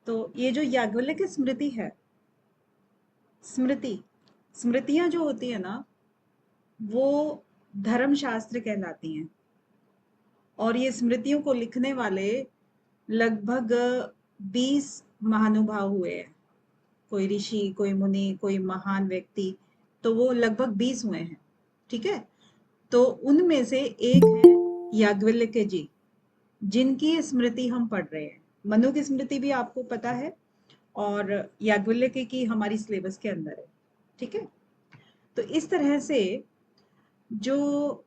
तो ये जो याज्ञवल्क्य स्मृति है, स्मृतियां जो होती है ना, वो धर्मशास्त्र कहलाती हैं। और ये स्मृतियों को लिखने वाले लगभग 20 महानुभाव हुए हैं। कोई ऋषि, कोई मुनि, कोई महान व्यक्ति, तो वो लगभग 20 हुए हैं। ठीक है, तो उनमें से एक है याज्ञवल्क्य जी, जिनकी स्मृति हम पढ़ रहे हैं। मनु की स्मृति भी आपको पता है, और याज्ञवल्क्य की हमारी सिलेबस के अंदर है। ठीक है, तो इस तरह से जो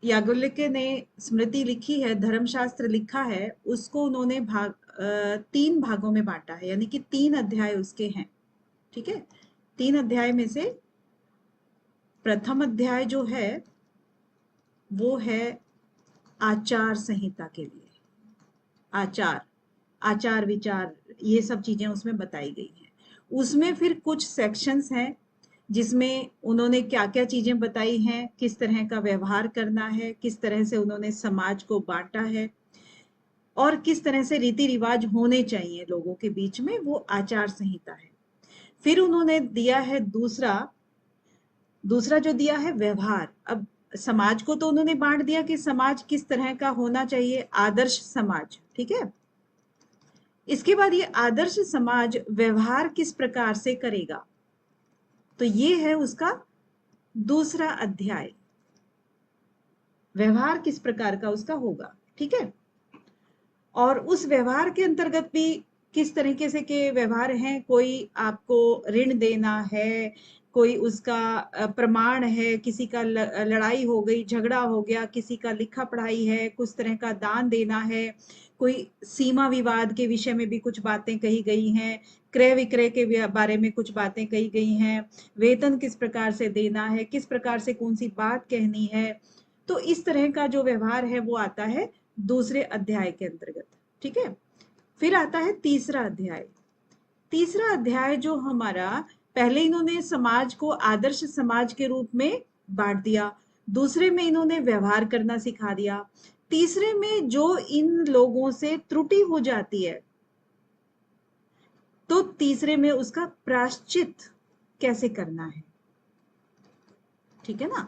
याज्ञवल्क्य ने स्मृति लिखी है, धर्मशास्त्र लिखा है, उसको उन्होंने 3 भागों में बांटा है, यानी कि 3 अध्याय उसके हैं। ठीक है, 3 अध्याय में से प्रथम अध्याय जो है वो है आचार संहिता के लिए। आचार विचार, ये सब चीजें उसमें बताई गई हैं। उसमें फिर कुछ सेक्शंस हैं जिसमें उन्होंने क्या क्या चीजें बताई हैं, किस तरह का व्यवहार करना है, किस तरह से उन्होंने समाज को बांटा है, और किस तरह से रीति रिवाज होने चाहिए लोगों के बीच में, वो आचार संहिता है। फिर उन्होंने दिया है दूसरा जो दिया है व्यवहार। अब समाज को तो उन्होंने बांट दिया कि समाज किस तरह का होना चाहिए, आदर्श समाज। ठीक है, इसके बाद ये आदर्श समाज व्यवहार किस प्रकार से करेगा, तो ये है उसका दूसरा अध्याय, व्यवहार किस प्रकार का उसका होगा। ठीक है, और उस व्यवहार के अंतर्गत भी किस तरीके से के व्यवहार हैं। कोई आपको ऋण देना है, कोई उसका प्रमाण है, किसी का लड़ाई हो गई, झगड़ा हो गया, किसी का लिखा पढ़ाई है, कुछ तरह का दान देना है, कोई सीमा विवाद के विषय में भी कुछ बातें कही गई हैं, क्रय विक्रय के बारे में कुछ बातें कही गई हैं, वेतन किस प्रकार से देना है, किस प्रकार से कौन सी बात कहनी है। तो इस तरह का जो व्यवहार है वो आता है दूसरे अध्याय के अंतर्गत। ठीक है, फिर आता है तीसरा अध्याय। तीसरा अध्याय जो हमारा, पहले इन्होंने समाज को आदर्श समाज के रूप में बांट दिया, दूसरे में इन्होंने व्यवहार करना सिखा दिया, तीसरे में जो इन लोगों से त्रुटि हो जाती है, तो तीसरे में उसका प्रायश्चित कैसे करना है। ठीक है ना,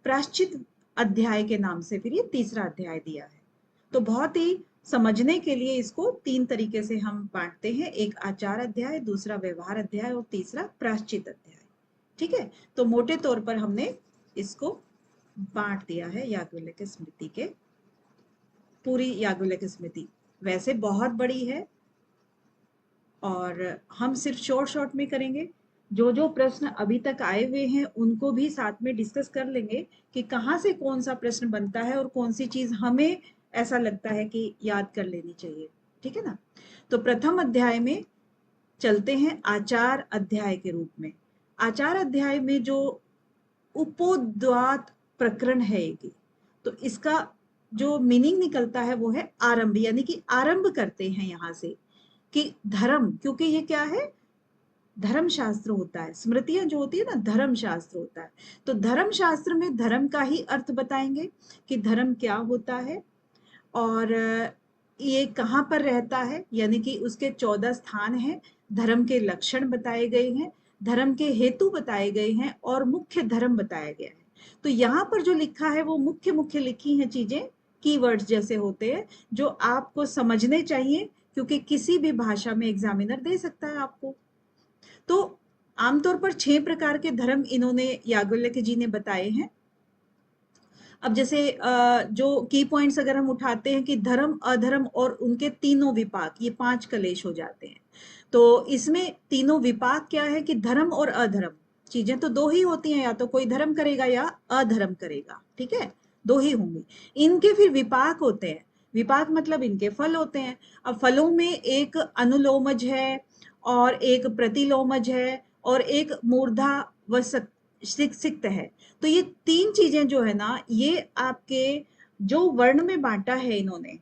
प्रायश्चित अध्याय के नाम से फिर ये तीसरा अध्याय दिया है। तो बहुत ही समझने के लिए इसको 3 तरीके से हम बांटते हैं, एक आचार अध्याय, दूसरा व्यवहार अध्याय, और तीसरा प्रायश्चित अध्याय। ठीक है, तो मोटे तौर पर हमने इसको बांट दिया है याज्ञवल्क्य स्मृति के। पूरी याज्ञवल्क्य स्मृति वैसे बहुत बड़ी है, और हम सिर्फ शॉर्ट में करेंगे। जो जो प्रश्न अभी तक आए हुए हैं उनको भी साथ में डिस्कस कर लेंगे कि कहाँ से कौन सा प्रश्न बनता है और कौन सी चीज हमें ऐसा लगता है कि याद कर लेनी चाहिए। ठीक है ना, तो प्रथम अध्याय में चलते हैं आचार अध्याय के रूप में। आचार अध्याय में जो उपोद्घात प्रकरण है एक, तो इसका जो मीनिंग निकलता है वो है आरंभ, यानी कि आरंभ करते हैं यहां से कि धर्म, क्योंकि ये क्या है, धर्म शास्त्र होता है। स्मृतियां जो होती है ना, धर्म शास्त्र होता है। तो धर्म शास्त्र में धर्म का ही अर्थ बताएंगे कि धर्म क्या होता है, और ये कहाँ पर रहता है, यानी कि उसके 14 स्थान हैं, धर्म के लक्षण बताए गए हैं, धर्म के हेतु बताए गए हैं, और मुख्य धर्म बताया गया है। तो यहाँ पर जो लिखा है वो मुख्य मुख्य लिखी हैं चीजें, कीवर्ड्स जैसे होते हैं, जो आपको समझने चाहिए, क्योंकि किसी भी भाषा में एग्जामिनर दे सकता है आपको। तो आमतौर पर 6 प्रकार के धर्म इन्होंने, याज्ञवल्क्य जी ने बताए हैं। अब जैसे जो की पॉइंट्स अगर हम उठाते हैं कि धर्म, अधर्म और उनके तीनों विपाक, ये 5 कलेश हो जाते हैं। तो इसमें तीनों विपाक क्या है कि धर्म और अधर्म चीजें तो 2 ही होती हैं, या तो कोई धर्म करेगा या अधर्म करेगा। ठीक है, 2 ही होंगे। इनके फिर विपाक होते हैं, विपाक मतलब इनके फल होते हैं। अब फलों में एक अनुलोमज है, और एक प्रतिलोमज है, और एक मूर्धा व सिक्त है। तो ये 3 चीजें जो है ना, ये आपके जो वर्ण में बांटा है इन्होंने,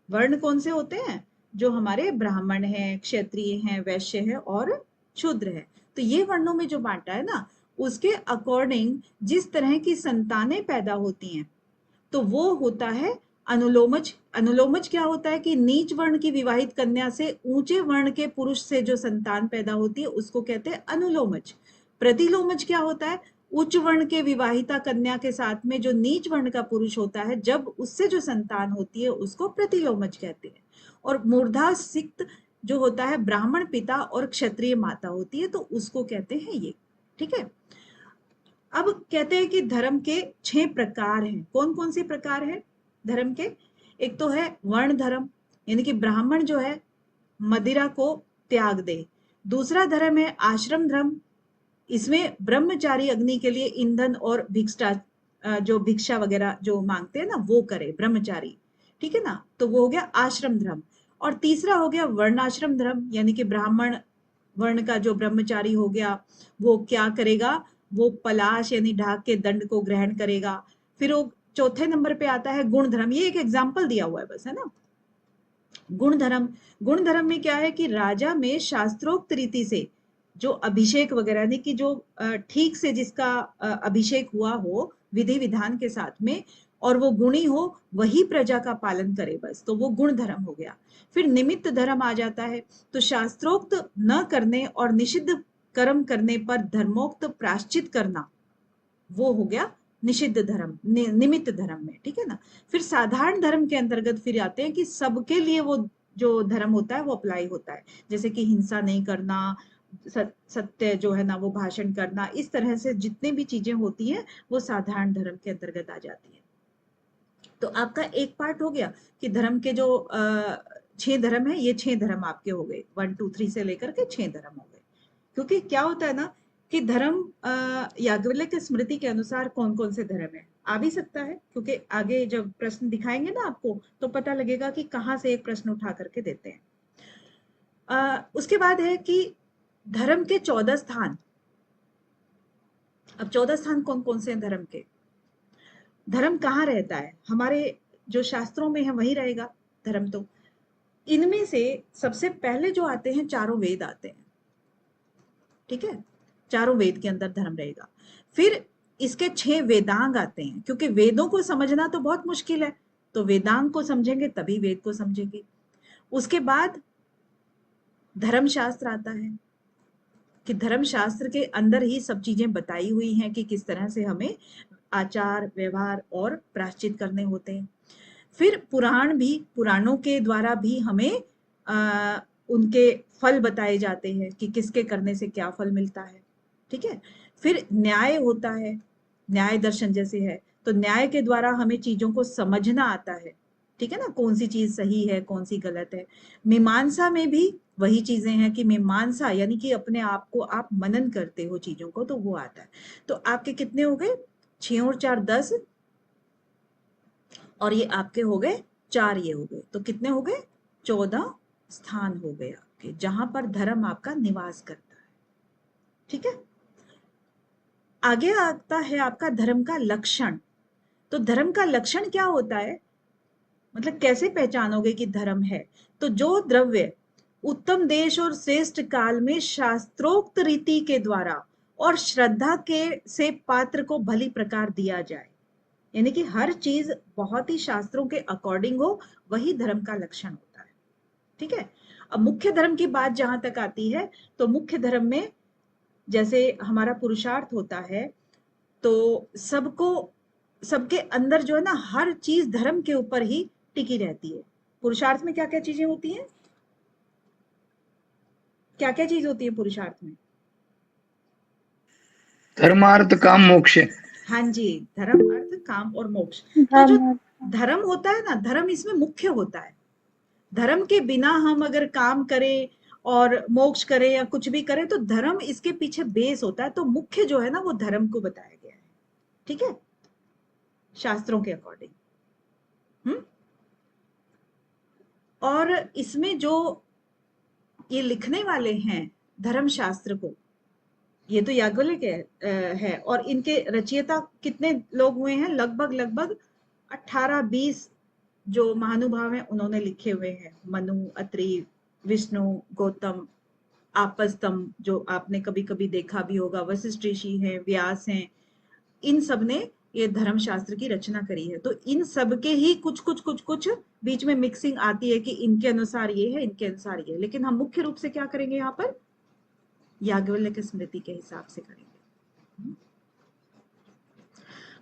वर्ण कौन से होते हैं, जो हमारे ब्राह्मण हैं, क्षत्रिय हैं, वैश्य है और शूद्र है। तो ये वर्णों में जो बांटा है ना, उसके अकॉर्डिंग जिस तरह की संतानें पैदा होती हैं, तो वो होता है अनुलोमज, अनुलोमज क्या होता है कि नीच वर्ण की विवाहित कन्या से ऊंचे वर्ण के पुरुष से जो संतान पैदा होती है उसको कहते हैं अनुलोमज। प्रतिलोमज क्या होता है, उच्च वर्ण के विवाहिता कन्या के साथ में जो नीच वर्ण का पुरुष होता है, जब उससे जो संतान होती है उसको प्रतिलोमज कहते हैं। और मूर्धा सिक्त जो होता है ब्राह्मण पिता और क्षत्रिय माता होती है, तो उसको कहते हैं ये। ठीक है, अब कहते हैं कि धर्म के 6 प्रकार हैं। कौन कौन से प्रकार हैं धर्म के? एक तो है वर्ण धर्म, यानी कि ब्राह्मण जो है मदिरा को त्याग दे। दूसरा धर्म है आश्रम धर्म, इसमें ब्रह्मचारी अग्नि के लिए ईंधन और जो भिक्षा वगैरह जो मांगते हैं ना वो करे ब्रह्मचारी, ठीक है ना, तो वो हो गया आश्रम धर्म। और तीसरा हो गया वर्णाश्रम धर्म, यानी कि ब्राह्मण वर्ण का जो ब्रह्मचारी हो गया वो क्या करेगा, वो पलाश यानी ढाक के दंड को ग्रहण करेगा। फिर वो चौथे नंबर पे आता है गुण धर्म, ये एक एग्जाम्पल दिया हुआ है बस, है ना। गुण धर्म, गुण धर्म में क्या है कि राजा में शास्त्रोक्त रीति से जो अभिषेक वगैरह यानी कि जो ठीक से जिसका अभिषेक हुआ हो विधि विधान के साथ में, और वो गुणी हो, वही प्रजा का पालन करे बस, तो वो गुण धर्म हो गया। फिर निमित्त धर्म आ जाता है, तो शास्त्रोक्त न करने और निषिद्ध कर्म करने पर धर्मोक्त प्रायश्चित करना, वो हो गया निषिद्ध धर्म, निमित्त धर्म में, ठीक है ना। फिर साधारण धर्म के अंतर्गत फिर आते हैं कि सबके लिए वो जो धर्म होता है वो अप्लाई होता है, जैसे कि हिंसा नहीं करना, सत्य जो है ना वो भाषण करना, इस तरह से जितने भी चीजें होती हैं वो साधारण धर्म के अंतर्गत आ जाती है। तो आपका एक पार्ट हो गया कि धर्म के जो 6 धर्म है, ये 6 धर्म आपके हो गए, 1 2 3 से लेकर के 6 धर्म हो गए। क्योंकि क्या होता है ना कि धर्म याज्ञवल्क्य के स्मृति के अनुसार कौन कौन से धर्म है आ भी सकता है, क्योंकि आगे जब प्रश्न दिखाएंगे ना आपको तो पता लगेगा कि कहाँ से एक प्रश्न उठा करके देते हैं। उसके बाद है कि धर्म के 14 स्थान। अब 14 स्थान कौन कौन से हैं धर्म के? धर्म कहाँ रहता है? हमारे जो शास्त्रों में है वही रहेगा धर्म। तो इनमें से सबसे पहले जो आते हैं चारों वेद आते हैं, ठीक है, चारों वेद के अंदर धर्म रहेगा। फिर इसके 6 वेदांग आते हैं, क्योंकि वेदों को समझना तो बहुत मुश्किल है, तो वेदांग को समझेंगे तभी वेद को समझेंगे। उसके बाद धर्मशास्त्र आता है कि धर्मशास्त्र के अंदर ही सब चीजें बताई हुई हैं कि किस तरह से हमें आचार व्यवहार और प्रायश्चित करने होते हैं। फिर पुराण भी, पुराणों के द्वारा भी हमें उनके फल बताए जाते हैं कि किसके करने से क्या फल मिलता है, ठीक है। फिर न्याय होता है, न्याय दर्शन जैसे है, तो न्याय के द्वारा हमें चीजों को समझना आता है, ठीक है ना, कौन सी चीज सही है कौन सी गलत है। मीमांसा में भी वही चीजें हैं कि मीमांसा यानी कि अपने आप को आप मनन करते हो चीजों को, तो वो आता है। तो आपके कितने हो गए? 6 और 4 10, और ये आपके हो गए 4, ये हो गए, तो कितने हो गए? 14 स्थान हो गए आपके, जहां पर धर्म आपका निवास करता है, ठीक है। आगे आता है आपका धर्म का लक्षण। तो धर्म का लक्षण क्या होता है, मतलब कैसे पहचानोगे कि धर्म है? तो जो द्रव्य उत्तम देश और श्रेष्ठ काल में शास्त्रोक्त रीति के द्वारा और श्रद्धा के से पात्र को भली प्रकार दिया जाए, यानी कि हर चीज बहुत ही शास्त्रों के अकॉर्डिंग हो, वही धर्म का लक्षण होता है, ठीक है। अब मुख्य धर्म की बात जहां तक आती है, तो मुख्य धर्म में जैसे हमारा पुरुषार्थ होता है, तो सबको, सबके अंदर जो है ना हर चीज धर्म के ऊपर ही टिकी रहती है। पुरुषार्थ में क्या क्या चीजें होती हैं? क्या क्या चीज होती है पुरुषार्थ में? धर्मार्थ काम मोक्ष। हाँ जी, धर्म अर्थ काम और मोक्ष। तो जो धर्म होता है ना, धर्म इसमें मुख्य होता है। धर्म के बिना हम अगर काम करें और मोक्ष करें या कुछ भी करें, तो धर्म इसके पीछे बेस होता है। तो मुख्य जो है ना वो धर्म को बताया गया है, ठीक है, शास्त्रों के अकॉर्डिंग। और इसमें जो ये लिखने वाले हैं धर्म शास्त्र को, ये तो याज्ञवल्क्य है, और इनके रचयिता कितने लोग हुए हैं? लगभग लगभग 18-20 जो महानुभाव हैं उन्होंने लिखे हुए हैं। मनु, अत्रि, विष्णु, गौतम, आपस्तम, जो आपने कभी कभी देखा भी होगा, वशिष्ठ ऋषि हैं, व्यास हैं, इन सब ने ये धर्मशास्त्र की रचना करी है। तो इन सब के ही कुछ कुछ कुछ कुछ बीच में मिक्सिंग आती है कि इनके अनुसार ये है, इनके अनुसार ये है, लेकिन हम मुख्य रूप से क्या करेंगे यहाँ पर, याज्ञवल्क्य स्मृति के हिसाब से करेंगे।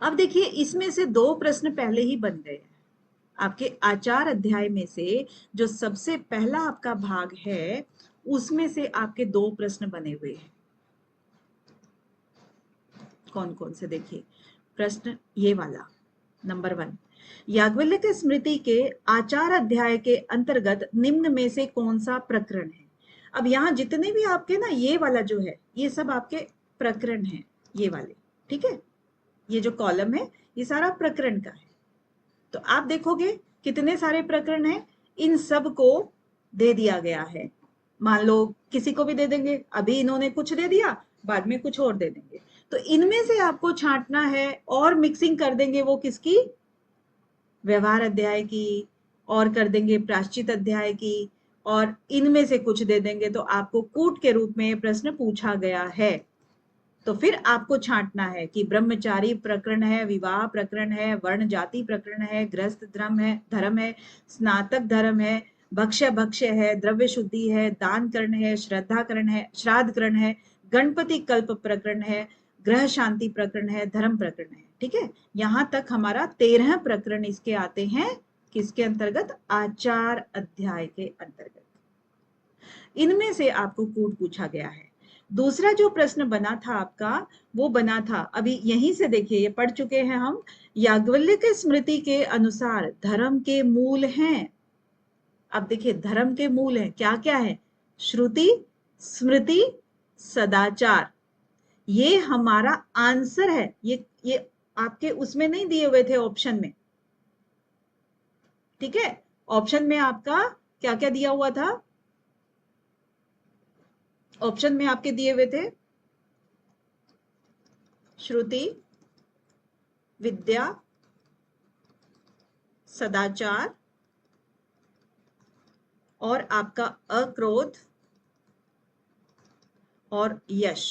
अब देखिए इसमें से 2 प्रश्न पहले ही बन गए हैं। आपके आचार अध्याय में से जो सबसे पहला आपका भाग है उसमें से आपके 2 प्रश्न बने हुए हैं। कौन कौन से, देखिए प्रश्न ये वाला नंबर 1, याज्ञवल्क्य स्मृति के आचार अध्याय के अंतर्गत निम्न में से कौन सा प्रकरण है। अब यहाँ जितने भी आपके ना ये वाला जो है ये सब आपके प्रकरण हैं, ये वाले, ठीक है, ये जो कॉलम है ये सारा प्रकरण का है। तो आप देखोगे कितने सारे प्रकरण हैं, इन सब को दे दिया गया है। मान लो किसी को भी दे देंगे, अभी इन्होंने कुछ दे दिया, बाद में कुछ और दे देंगे, तो इनमें से आपको छांटना है और मिक्सिंग कर देंगे वो किसकी, व्यवहार अध्याय की, और कर देंगे प्रायश्चित अध्याय की, और इनमें से कुछ दे देंगे। तो आपको कूट के रूप में प्रश्न पूछा गया है। तो फिर आपको छांटना है कि ब्रह्मचारी प्रकरण है, विवाह प्रकरण है, वर्ण जाति प्रकरण है, गृहस्थ धर्म है, स्नातक धर्म है, भक्ष्य है, द्रव्य शुद्धि है, दान करण है, श्राद्ध करण है, गणपति कल्प प्रकरण है, ग्रह शांति प्रकरण है, धर्म प्रकरण है। ठीक है, यहां तक हमारा 13 प्रकरण इसके आते हैं, किसके अंतर्गत, आचार अध्याय के अंतर्गत। इनमें से आपको कूट पूछा गया है। दूसरा जो प्रश्न बना था आपका, वो बना था, अभी यहीं से देखिए ये पढ़ चुके हैं हम, याज्ञवल्क्य स्मृति के अनुसार धर्म के मूल हैं। अब देखिए धर्म के मूल हैं, क्या क्या है, श्रुति, स्मृति, सदाचार। ये हमारा आंसर है। ये आपके उसमें नहीं दिए हुए थे ऑप्शन में, ठीक है, ऑप्शन में आपका क्या क्या दिया हुआ था, ऑप्शन में आपके दिए हुए थे श्रुति, विद्या, सदाचार और आपका अक्रोध और यश।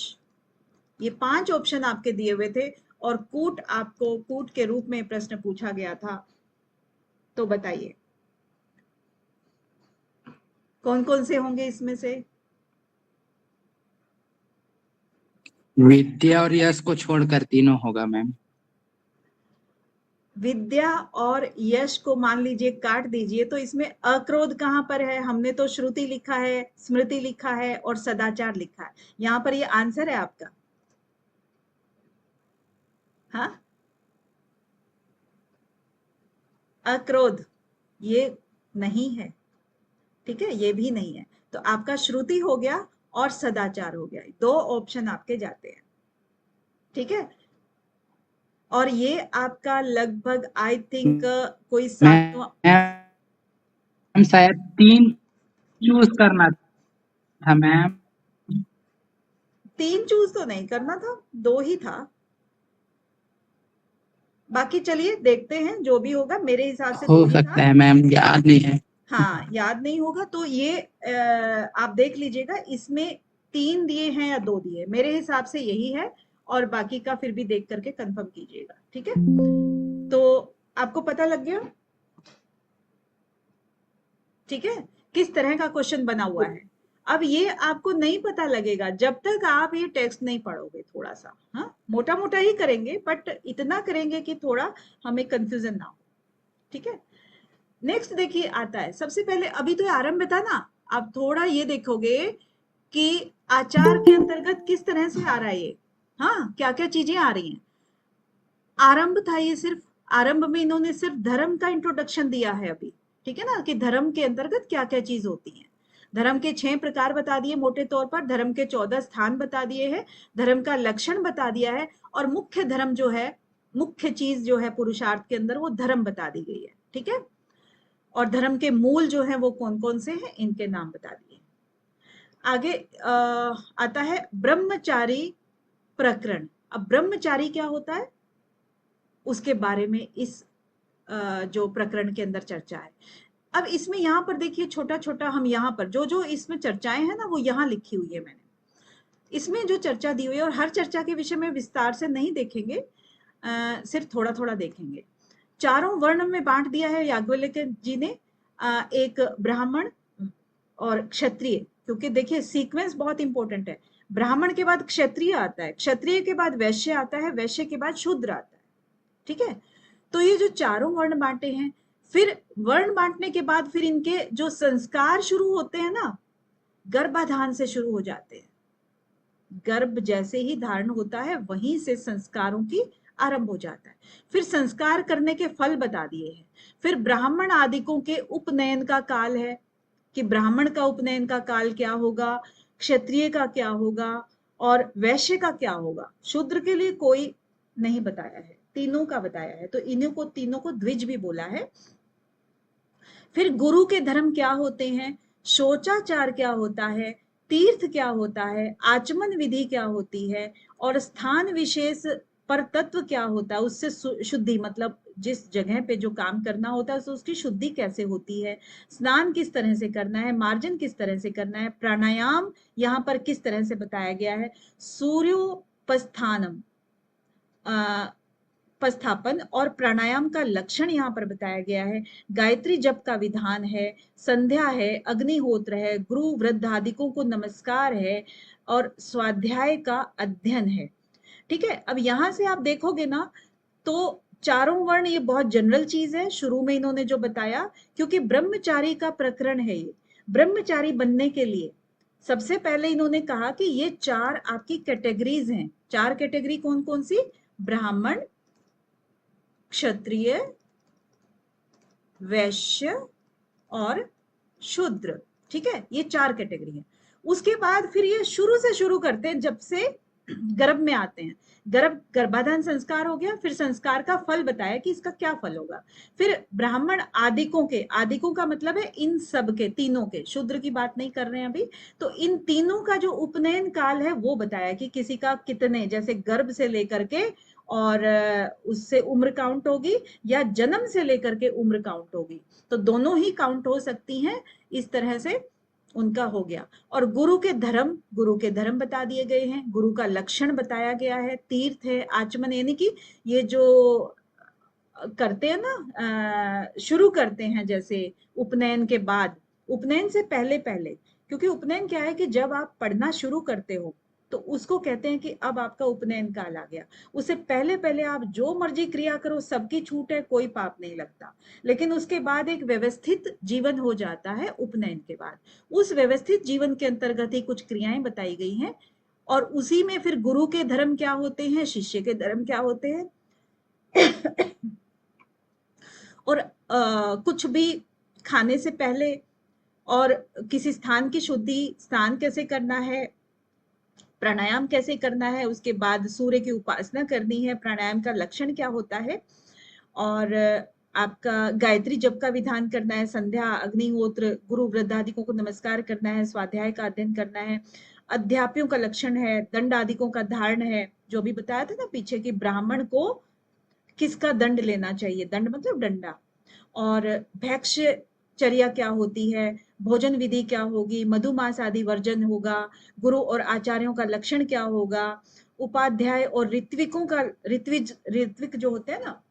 ये 5 ऑप्शन आपके दिए हुए थे और कूट आपको कूट के रूप में प्रश्न पूछा गया था। तो बताइए कौन कौन से होंगे इसमें से। विद्या और यश को छोड़कर तीनों होगा मैम। विद्या और यश को मान लीजिए काट दीजिए, तो इसमें अक्रोध कहां पर है, हमने तो श्रुति लिखा है, स्मृति लिखा है और सदाचार लिखा है, यहां पर ये आंसर है आपका। हाँ, अक्रोध ये नहीं है, ठीक है, ये भी नहीं है। तो आपका श्रुति हो गया और सदाचार हो गया, 2 ऑप्शन आपके जाते हैं, ठीक है। और ये आपका लगभग आई थिंक कोई 7वां, शायद 3 चूज करना था मैम। 3 चूज तो नहीं करना था, 2 ही था। बाकी चलिए देखते हैं, जो भी होगा मेरे हिसाब से हो सकता है मैम, याद नहीं है। हाँ, याद नहीं होगा तो ये आप देख लीजिएगा, इसमें 3 दिए हैं या 2 दिए, मेरे हिसाब से यही है, और बाकी का फिर भी देख करके कंफर्म कीजिएगा, ठीक है। तो आपको पता लग गया, ठीक है, किस तरह का क्वेश्चन बना हुआ है। अब ये आपको नहीं पता लगेगा जब तक आप ये टेक्स्ट नहीं पढ़ोगे, थोड़ा सा हाँ मोटा मोटा ही करेंगे, बट इतना करेंगे कि थोड़ा हमें कंफ्यूजन ना हो, ठीक है। नेक्स्ट देखिए आता है, सबसे पहले अभी तो आरंभ था ना, अब थोड़ा ये देखोगे कि आचार के अंतर्गत किस तरह से आ रहा है ये, हाँ क्या क्या चीजें आ रही हैं। आरंभ था ये, सिर्फ आरंभ में इन्होंने सिर्फ धर्म का इंट्रोडक्शन दिया है अभी, ठीक है ना, कि धर्म के अंतर्गत क्या क्या चीज होती है। धर्म के 6 प्रकार बता दिए मोटे तौर पर, धर्म के 14 स्थान बता दिए हैं, धर्म का लक्षण बता दिया है, और मुख्य धर्म जो है, मुख्य चीज जो है पुरुषार्थ के अंदर, वो धर्म बता दी गई है, ठीक है। और धर्म के मूल जो है वो कौन कौन से हैं, इनके नाम बता दिए। आगे आता है ब्रह्मचारी प्रकरण। अब ब्रह्मचारी क्या होता है उसके बारे में इस जो प्रकरण के अंदर चर्चा है। अब इसमें यहाँ पर देखिए छोटा छोटा, हम यहाँ पर जो जो इसमें चर्चाएं हैं ना वो यहाँ लिखी हुई है मैंने, इसमें जो चर्चा दी हुई है, और हर चर्चा के विषय में विस्तार से नहीं देखेंगे, सिर्फ थोड़ा थोड़ा देखेंगे। चारों वर्ण में बांट दिया है याज्ञवल्क्य जी ने, एक ब्राह्मण और क्षत्रिय, क्योंकि देखिए सीक्वेंस बहुत इंपॉर्टेंट है। ब्राह्मण के बाद क्षत्रिय आता है, क्षत्रिय के बाद वैश्य आता है, वैश्य के बाद शूद्र आता है, ठीक है। तो ये जो चारों वर्ण बांटे हैं, फिर वर्ण बांटने के बाद फिर इनके जो संस्कार शुरू होते हैं ना, गर्भाधान से शुरू हो जाते हैं। गर्भ जैसे ही धारण होता है वहीं से संस्कारों की आरंभ हो जाता है। फिर संस्कार करने के फल बता दिए हैं। फिर ब्राह्मण आदिकों के उपनयन का काल है कि ब्राह्मण का उपनयन का काल क्या होगा, क्षत्रिय का क्या होगा और वैश्य का क्या होगा। शूद्र के लिए कोई नहीं बताया है, तीनों का बताया है, तो इन्हीं को तीनों को द्विज भी बोला है। फिर गुरु के धर्म क्या होते हैं, शोचाचार क्या होता है, तीर्थ क्या होता है, आचमन विधि क्या होती है और स्थान विशेष पर तत्व क्या होता है, उससे शुद्धि मतलब जिस जगह पे जो काम करना होता है उसकी शुद्धि कैसे होती है, स्नान किस तरह से करना है, मार्जन किस तरह से करना है, प्राणायाम यहाँ पर किस तरह से बताया गया है, सूर्योपस्थानम पस्थापन और प्राणायाम का लक्षण यहाँ पर बताया गया है, गायत्री जप का विधान है, संध्या है, अग्निहोत्र है, गुरु वृद्ध आदिकों को नमस्कार है और स्वाध्याय का अध्ययन है, ठीक है। अब यहां से आप देखोगे ना तो चारों वर्ण ये बहुत जनरल चीज है, शुरू में इन्होंने जो बताया, क्योंकि ब्रह्मचारी का प्रकरण है ये। ब्रह्मचारी बनने के लिए सबसे पहले इन्होंने कहा कि ये चार आपकी कैटेगरीज हैं। चार कैटेगरी कौन कौन सी, ब्राह्मण, क्षत्रिय, वैश्य और शूद्र, ठीक है, ये चार कैटेगरी है। उसके बाद फिर ये शुरू से शुरू करते हैं, जब से गर्भ में आते हैं, गर्भाधान संस्कार हो गया, फिर संस्कार का फल बताया कि इसका क्या फल होगा। फिर ब्राह्मण आदिकों के, आदिकों का मतलब है इन सब के, तीनों के, शूद्र की बात नहीं कर रहे हैं अभी, तो इन तीनों का जो उपनयन काल है वो बताया कि किसी का कितने, जैसे गर्भ से लेकर के और उससे उम्र काउंट होगी या जन्म से लेकर के उम्र काउंट होगी, तो दोनों ही काउंट हो सकती हैं, इस तरह से उनका हो गया। और गुरु के धर्म बता दिए गए हैं, गुरु का लक्षण बताया गया है, तीर्थ है, आचमन, यानी कि ये जो करते हैं ना, शुरू करते हैं जैसे उपनयन के बाद, उपनयन से पहले पहले, क्योंकि उपनयन क्या है कि जब आप पढ़ना शुरू करते हो तो उसको कहते हैं कि अब आपका उपनयन काल आ गया। उससे पहले पहले आप जो मर्जी क्रिया करो, सबकी छूट है, कोई पाप नहीं लगता। लेकिन उसके बाद एक व्यवस्थित जीवन हो जाता है उपनयन के बाद। उस व्यवस्थित जीवन के अंतर्गत ही कुछ क्रियाएं बताई गई हैं और उसी में फिर गुरु के धर्म क्या होते हैं, शिष्य के धर्म क्या होते हैं और कुछ भी खाने से पहले और किसी स्थान की शुद्धि, स्नान कैसे करना है, प्राणायाम कैसे करना है, उसके बाद सूर्य की उपासना करनी है, प्राणायाम का लक्षण क्या होता है, और आपका गायत्री जप का विधान करना है, संध्या, अग्निहोत्र, गुरु वृद्धादिकों को नमस्कार करना है, स्वाध्याय का अध्ययन करना है, अध्यापियों का लक्षण है, दंड आदिकों का धारण है, जो भी बताया था ना पीछे कि ब्राह्मण को किसका दंड लेना चाहिए, दंड मतलब डंडा, और भैक्ष्यचर्या क्या होती है, भोजन विधि क्या होगी, मधुमास आदि वर्जन होगा, गुरु और आचार्यों का लक्षण क्या होगा, उपाध्याय और ऋत्विकों का, ऋत्विक जो होते हैं ना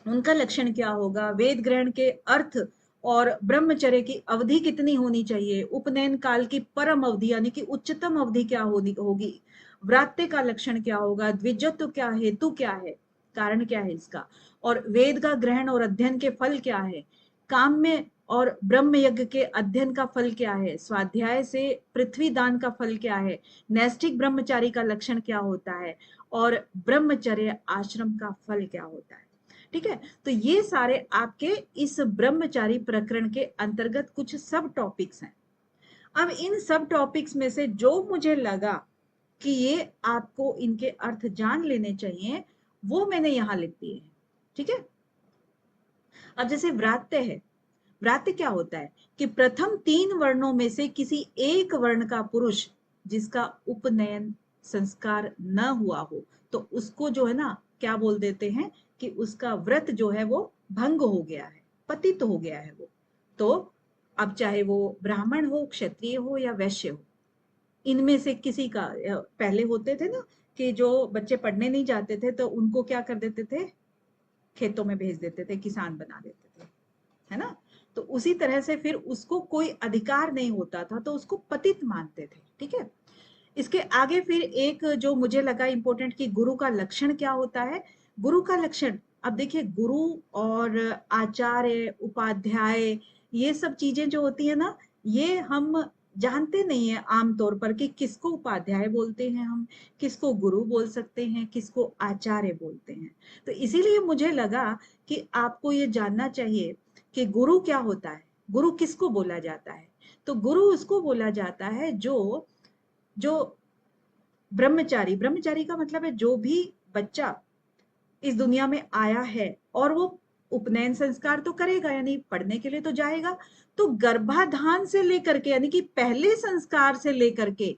उनका लक्षण क्या होगा, वेद ग्रहण के अर्थ और ब्रह्मचर्य की अवधि कितनी होनी चाहिए, उपनयन काल की परम अवधि यानी कि उच्चतम अवधि क्या होगी, व्रात्य का लक्षण क्या होगा, द्विजत्व क्या, हेतु क्या है, कारण क्या है इसका, और वेद का ग्रहण और अध्ययन के फल क्या है, काम में और ब्रह्म यज्ञ के अध्ययन का फल क्या है, स्वाध्याय से पृथ्वी दान का फल क्या है, नैष्ठिक ब्रह्मचारी का लक्षण क्या होता है और ब्रह्मचर्य आश्रम का फल क्या होता है, ठीक है। तो ये सारे आपके इस ब्रह्मचारी प्रकरण के अंतर्गत कुछ सब टॉपिक्स हैं। अब इन सब टॉपिक्स में से जो मुझे लगा कि ये आपको इनके अर्थ जान लेने चाहिए वो मैंने यहां लिख दिए हैं, ठीक है। अब जैसे व्रात्य है, व्रात्य क्या होता है कि प्रथम 3 वर्णों में से किसी एक वर्ण का पुरुष जिसका उपनयन संस्कार न हुआ हो तो उसको जो है ना क्या बोल देते हैं कि उसका व्रत जो है वो भंग हो गया है, पतित हो गया है वो। तो अब चाहे वो ब्राह्मण हो, क्षत्रिय हो या वैश्य हो, इनमें से किसी का, पहले होते थे ना कि जो बच्चे पढ़ने नहीं जाते थे तो उनको क्या कर देते थे, खेतों में भेज देते थे, किसान बना देते थे, है ना। तो उसी तरह से फिर उसको कोई अधिकार नहीं होता था तो उसको पतित मानते थे, ठीक है। इसके आगे फिर एक जो मुझे लगा इंपॉर्टेंट कि गुरु का लक्षण क्या होता है। गुरु का लक्षण, अब देखिए गुरु और आचार्य, उपाध्याय, ये सब चीजें जो होती है ना, ये हम जानते नहीं है आमतौर पर कि किसको उपाध्याय बोलते हैं हम, किसको गुरु बोल सकते हैं, किसको आचार्य बोलते हैं। तो इसीलिए मुझे लगा कि आपको ये जानना चाहिए कि गुरु क्या होता है, गुरु किसको बोला जाता है। तो गुरु उसको बोला जाता है जो जो ब्रह्मचारी, ब्रह्मचारी का मतलब है जो भी बच्चा इस दुनिया में आया है और वो उपनयन संस्कार तो करेगा, यानी पढ़ने के लिए तो जाएगा, तो गर्भाधान से लेकर के, यानी कि पहले संस्कार से लेकर के,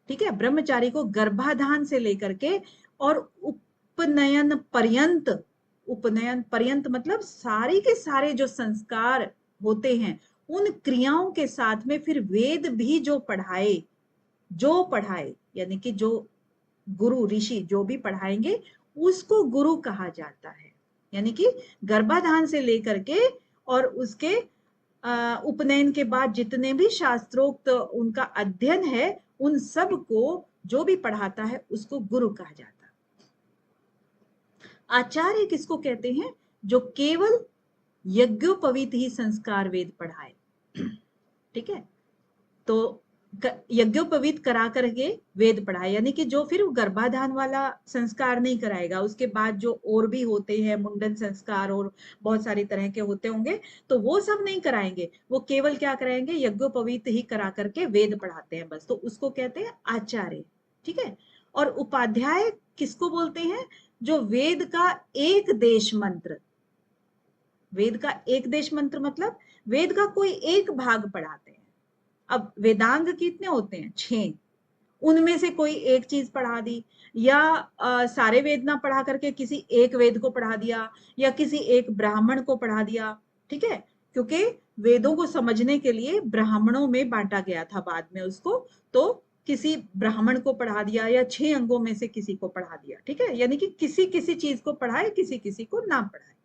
ठीक है, ब्रह्मचारी को गर्भाधान से लेकर के और उपनयन पर्यंत, उपनयन पर्यंत मतलब सारे के सारे जो संस्कार होते हैं उन क्रियाओं के साथ में फिर वेद भी जो पढ़ाए, यानी कि जो गुरु ऋषि जो भी पढ़ाएंगे उसको गुरु कहा जाता है। यानी कि गर्भाधान से लेकर के और उसके उपनयन के बाद जितने भी शास्त्रोक्त उनका अध्ययन है उन सब को जो भी पढ़ाता है उसको गुरु कहा जाता है। आचार्य किसको कहते हैं, जो केवल यज्ञोपवीत ही संस्कार वेद पढ़ाए, ठीक है। तो यज्ञोपवीत करा करके वेद पढ़ाए, यानी कि जो फिर गर्भाधान वाला संस्कार नहीं कराएगा, उसके बाद जो और भी होते हैं मुंडन संस्कार और बहुत सारी तरह के होते होंगे, तो वो सब नहीं कराएंगे, वो केवल क्या कराएंगे, यज्ञोपवीत ही करा करके वेद पढ़ाते हैं बस, तो उसको कहते हैं आचार्य, ठीक है। और उपाध्याय किसको बोलते हैं, जो वेद का एक देश मंत्र, वेद का एक देश मंत्र मतलब वेद का कोई एक भाग पढ़ाते हैं। अब वेदांग कितने होते हैं, 6, उनमें से कोई एक चीज पढ़ा दी, या सारे वेद ना पढ़ा करके किसी एक वेद को पढ़ा दिया, या किसी एक ब्राह्मण को पढ़ा दिया, ठीक है। क्योंकि वेदों को समझने के लिए ब्राह्मणों में बांटा गया था बाद में उसको, तो किसी ब्राह्मण को पढ़ा दिया या 6 अंगों में से किसी को पढ़ा दिया, ठीक है। यानी कि किसी किसी चीज को पढ़ाए, किसी किसी को ना पढ़ाए,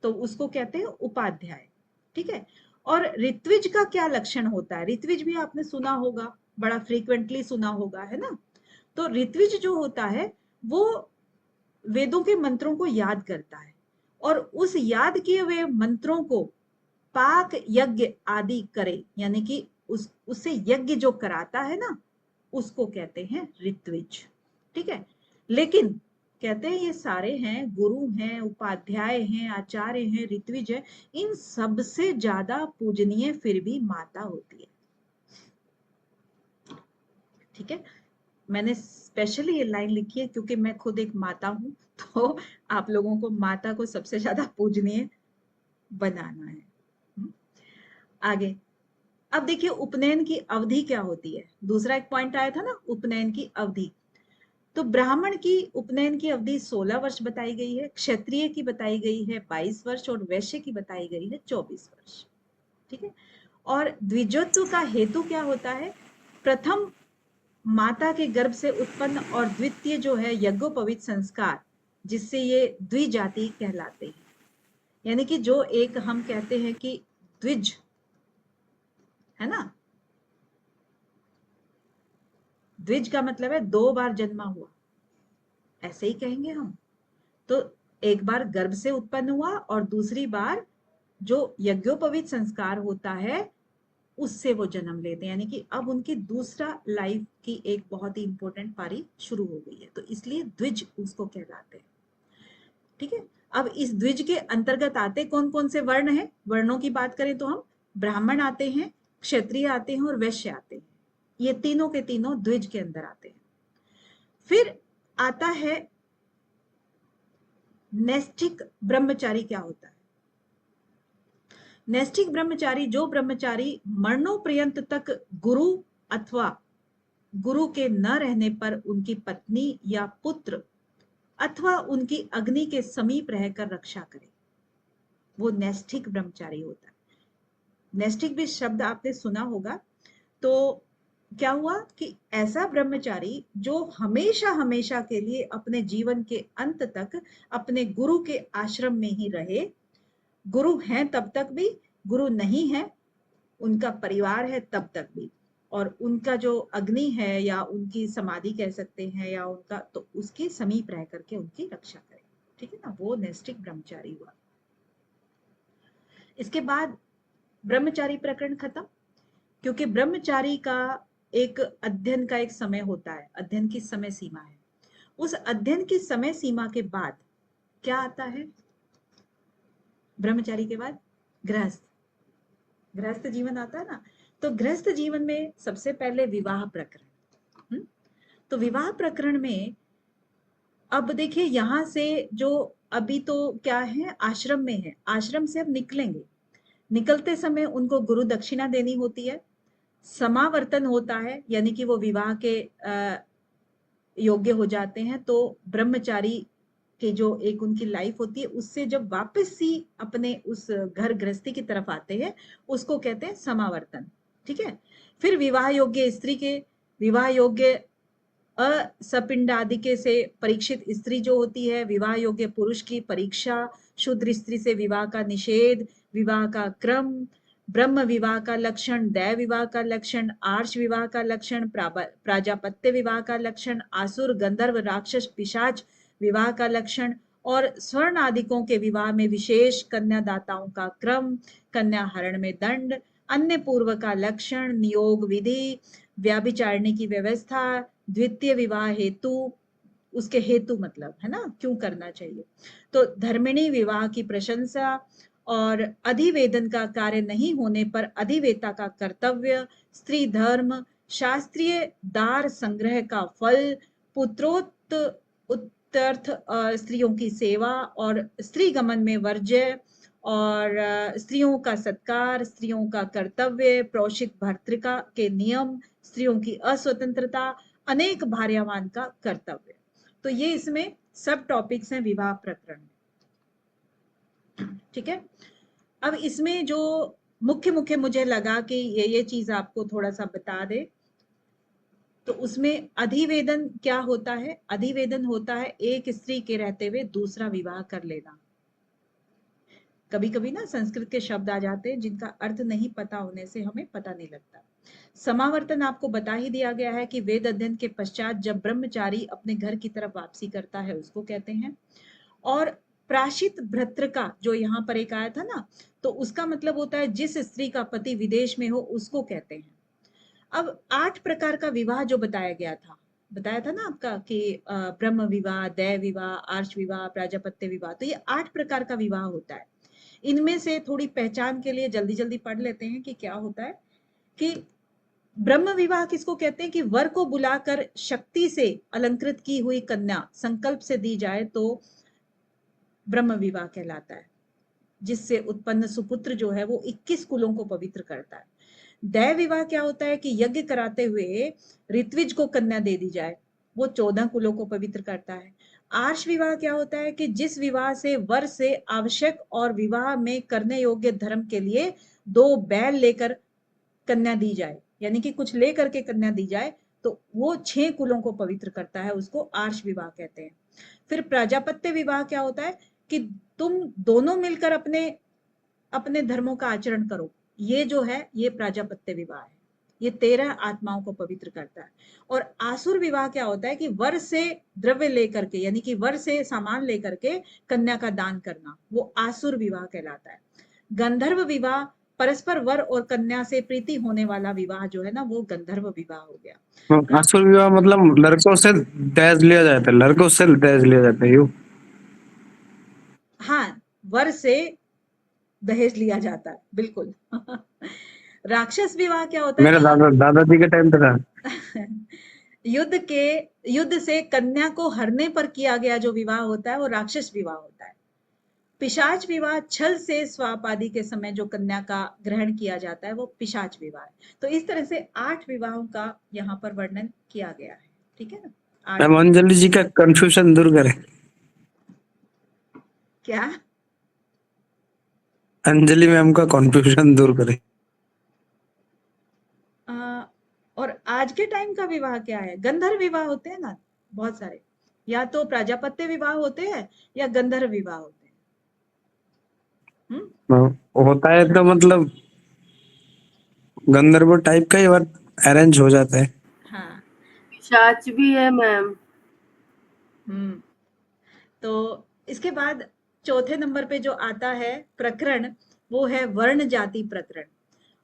तो उसको कहते हैं उपाध्याय, ठीक है। और ऋत्विज का क्या लक्षण होता है, ऋत्विज भी आपने सुना होगा, बड़ा फ्रीक्वेंटली सुना होगा, है ना। तो ऋत्विज जो होता है वो वेदों के मंत्रों को याद करता है और उस याद किए हुए मंत्रों को पाक यज्ञ आदि करे, यानी कि उससे यज्ञ जो कराता है ना उसको कहते हैं ऋत्विज, ठीक है। लेकिन कहते हैं ये सारे हैं, गुरु हैं, उपाध्याय हैं, आचार्य हैं, ऋत्विज है, इन सबसे ज्यादा पूजनीय फिर भी माता होती है, ठीक है। मैंने स्पेशली ये लाइन लिखी है क्योंकि मैं खुद एक माता हूं, तो आप लोगों को माता को सबसे ज्यादा पूजनीय बनाना है। आगे अब देखिए उपनयन की अवधि क्या होती है, दूसरा एक पॉइंट आया था ना उपनयन की अवधि। तो ब्राह्मण की उपनयन की अवधि 16 वर्ष बताई गई है, क्षत्रिय की बताई गई है 22 वर्ष और वैश्य की बताई गई है 24 वर्ष, ठीक है। और द्विजत्व का हेतु क्या होता है, प्रथम माता के गर्भ से उत्पन्न और द्वितीय जो है यज्ञोपवीत संस्कार, जिससे ये द्विजाति कहलाते हैं। यानी कि जो एक हम कहते हैं कि द्विज है ना, द्विज का मतलब है 2 बार जन्मा हुआ, ऐसे ही कहेंगे हम। तो एक बार गर्भ से उत्पन्न हुआ और दूसरी बार जो यज्ञोपवीत संस्कार होता है उससे वो जन्म लेते हैं, यानी कि अब उनकी दूसरा लाइफ की एक बहुत ही इंपॉर्टेंट पारी शुरू हो गई है, तो इसलिए द्विज उसको कहलाते हैं, ठीक है। अब इस द्विज के अंतर्गत आते कौन कौन से वर्ण हैं, वर्णों की बात करें तो हम ब्राह्मण आते हैं, क्षत्रिय आते हैं और वैश्य आते हैं, ये तीनों के तीनों द्विज के अंदर आते हैं। फिर आता है नैष्ठिक ब्रह्मचारी, क्या होता है नैष्ठिक ब्रह्मचारी, जो ब्रह्मचारी मरणोपर्यंत तक गुरु अथवा गुरु के न रहने पर उनकी पत्नी या पुत्र अथवा उनकी अग्नि के समीप रहकर रक्षा करे, वो नैष्ठिक ब्रह्मचारी होता है। नैष्ठिक भी शब्द आपने सुना होगा, तो क्या हुआ कि ऐसा ब्रह्मचारी जो हमेशा हमेशा के लिए अपने जीवन के अंत तक अपने गुरु के आश्रम में ही रहे, गुरु हैं तब तक भी, गुरु नहीं है, उनका परिवार है तब तक भी, और उनका जो अग्नि है या उनकी समाधि कह सकते हैं या उनका, तो उसके समीप रह करके उनकी रक्षा करे। ठीक है ना, वो नैष्ठिक ब्रह्मचारी हुआ। इसके बाद ब्रह्मचारी प्रकरण खत्म, क्योंकि ब्रह्मचारी का एक अध्ययन का एक समय होता है, अध्ययन की समय सीमा है। उस अध्ययन की समय सीमा के बाद क्या आता है? ब्रह्मचारी के बाद गृहस्थ, गृहस्थ जीवन आता है ना। तो गृहस्थ जीवन में सबसे पहले विवाह प्रकरण। तो विवाह प्रकरण में अब देखिए यहां से जो अभी तो क्या है, आश्रम में है, आश्रम से अब निकलेंगे, निकलते समय उनको गुरु दक्षिणा देनी होती है, समावर्तन होता है, यानी कि वो विवाह के योग्य हो जाते हैं। तो ब्रह्मचारी के जो एक उनकी लाइफ होती है, उससे जब वापस ही अपने उस घर गृहस्थी की तरफ आते हैं, उसको कहते हैं समावर्तन। ठीक है। फिर विवाह योग्य स्त्री के, विवाह योग्य असपिंडादिके से परीक्षित स्त्री जो होती है, विवाह योग्य पुरुष की परीक्षा, शूद्र स्त्री से विवाह का निषेध, विवाह का क्रम, ब्रह्म विवाह का लक्षण, दैव विवाह का लक्षण, आर्ष विवाह का लक्षण, प्राजापत्य विवाह का लक्षण, आसुर गंधर्व राक्षस पिशाच विवाह का लक्षण, और स्वर्ण आदिकों के विवाह में विशेष कन्यादाताओं का क्रम, कन्या हरण में दंड, अन्य पूर्व का लक्षण, नियोग विधि, व्याभिचारणी की व्यवस्था, द्वितीय विवाह हेतु, उसके हेतु मतलब है ना, क्यों करना चाहिए, तो धर्मिणी विवाह की प्रशंसा, और अधिवेदन का कार्य नहीं होने पर अधिवेता का कर्तव्य, स्त्री धर्म, शास्त्रीय दार संग्रह का फल, पुत्रोत उत्तर्थ स्त्रियों की सेवा, और स्त्री गमन में वर्ज्य, और स्त्रियों का सत्कार, स्त्रियों का कर्तव्य, प्रोषित भर्तृका के नियम, स्त्रियों की अस्वतंत्रता, अनेक भार्यवान का कर्तव्य। तो ये इसमें सब टॉपिक्स हैं विवाह प्रकरण। ठीक है। अब इसमें जो मुख्य मुख्य मुझे लगा कि ये चीज आपको थोड़ा सा बता दे, तो उसमें अधिवेदन क्या होता है? अधिवेदन होता है एक स्त्री के रहते हुए दूसरा विवाह कर लेना। कभी कभी ना संस्कृत के शब्द आ जाते हैं जिनका अर्थ नहीं पता होने से हमें पता नहीं लगता। समावर्तन आपको बता ही दिया गया है कि वेद अध्ययन के पश्चात जब ब्रह्मचारी अपने घर की तरफ वापसी करता है उसको कहते हैं। और प्राशित भ्रतृका जो यहाँ पर एक आया था ना, तो उसका मतलब होता है जिस स्त्री का पति विदेश में हो उसको कहते हैं। अब 8 प्रकार का विवाह जो बताया था ना आपका कि ब्रह्म विवाह, दैव विवाह, आर्ष विवाह, प्राजापत्य विवाह, तो ये 8 प्रकार का विवाह होता है। इनमें से थोड़ी पहचान के लिए जल्दी जल्दी पढ़ लेते हैं कि क्या होता है। कि ब्रह्म विवाह किसको कहते हैं? कि वर को बुलाकर शक्ति से अलंकृत की हुई कन्या संकल्प से दी जाए तो ब्रह्म विवाह कहलाता है, जिससे उत्पन्न सुपुत्र जो है वो 21 कुलों को पवित्र करता है। दैव विवाह क्या होता है? कि यज्ञ कराते हुए ऋत्विज को कन्या दे दी जाए, वो 14 कुलों को पवित्र करता है। आर्ष विवाह क्या होता है? कि जिस विवाह से वर से आवश्यक और विवाह में करने योग्य धर्म के लिए 2 बैल लेकर कन्या दी जाए, यानी कि कुछ लेकर के कन्या दी जाए, तो वो 6 कुलों को पवित्र करता है, उसको आर्ष विवाह कहते हैं। फिर प्राजापत्य विवाह क्या होता है? कि तुम दोनों मिलकर अपने अपने धर्मों का आचरण करो, ये जो है ये प्राजापत्य विवाह है, ये 13 आत्माओं को पवित्र करता है। और आसुर विवाह क्या होता है? कि वर से द्रव्य लेकर के, यानी कि वर से सामान लेकर के कन्या का दान करना, वो आसुर विवाह कहलाता है। गंधर्व विवाह, परस्पर वर और कन्या से प्रीति होने वाला विवाह जो है ना, वो गंधर्व विवाह हो गया। आसुर विवाह मतलब लड़कों से दहेज लिया जाता है, लड़कों से दहेज लिया जाता है, यूँ? हाँ, वर से दहेज लिया जाता है, बिल्कुल। राक्षस विवाह क्या होता है? मेरे दादाजी के टाइम पे था। कि युद्ध से कन्या को हरने पर किया गया जो विवाह होता है वो राक्षस विवाह होता है। पिशाच विवाह, छल से स्वाप आदि के समय जो कन्या का ग्रहण किया जाता है वो पिशाच विवाह है। तो इस तरह से 8 विवाहों का यहाँ पर वर्णन किया गया है। ठीक है ना, 8 मैम अंजलि जी का कंफ्यूजन दूर करें। क्या? अंजलि मैम का कंफ्यूजन दूर करें। और आज के टाइम का विवाह क्या है? गंधर्व विवाह होते हैं ना बहुत सारे, या तो प्राजापत्य विवाह होते हैं या गंधर्व विवाह होते हैं। होता है तो मतलब गंधर्व टाइप का ही और अरेंज हो जाता है। हाँ। पिशाच भी है मैम। तो इसके बाद चौथे नंबर पे जो आता है प्रकरण, वो है वर्ण जाति प्रकरण।